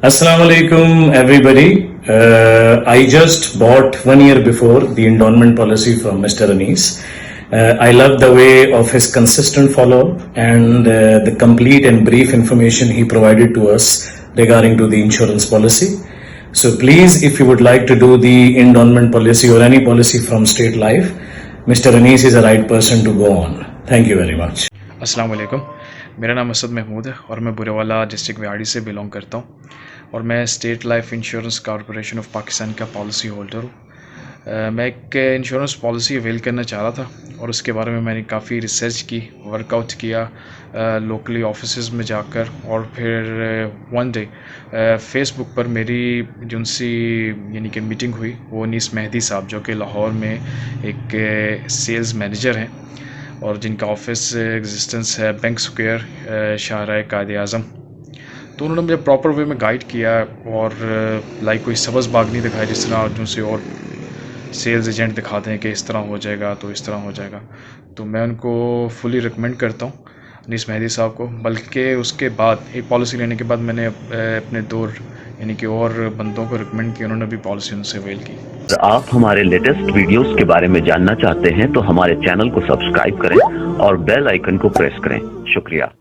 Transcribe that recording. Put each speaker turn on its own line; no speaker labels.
Assalamu alaikum, everybody. I just bought 1 year before the endowment policy from Mr. Anis. I love the way of his consistent follow-up and the complete and brief information he provided to us regarding to the insurance policy. So please, if you would like to do the endowment policy or any policy from State Life, Mr. Anis is the right person to go on. Thank you very much.
अस्सलाम वालेकुम। मेरा नाम असद महमूद है और मैं Burewala district Vehari से belong करता हूँ और मैं state life insurance corporation of Pakistan का पॉलिसी होल्डर हूँ। मैं एक इंश्योरेंस पॉलिसी अवेल करना चाह रहा था और उसके बारे में मैंने काफ़ी रिसर्च की, वर्कआउट किया लोकली ऑफिसेज में जाकर, और फिर वन डे फेसबुक पर मेरी जिनसी यानी कि मीटिंग हुई वो अनीस मेहदी साहब, जो कि लाहौर में एक सेल्स मैनेजर हैं और जिनका ऑफिस एग्जिस्टेंस है बैंक स्क्वायर शाहराह कायद आज़म। तो उन्होंने मुझे प्रॉपर वे में गाइड किया और लाइक कोई सबज़ बाग नहीं दिखाया जिस तरह अर्जुन से और सेल्स एजेंट दिखाते हैं कि इस तरह हो जाएगा तो इस तरह हो जाएगा। तो मैं उनको फुली रिकमेंड करता हूँ अनीस मेहदी साहब को। बल्कि उसके बाद एक पॉलिसी लेने के बाद मैंने अपने दो यानी कि और बंदों को रिकमेंड किया, उन्होंने भी पॉलिसी उनसे अवेल की।
अगर आप हमारे लेटेस्ट वीडियोस के बारे में जानना चाहते हैं तो हमारे चैनल को सब्सक्राइब करें और बेल आइकन को प्रेस करें। शुक्रिया।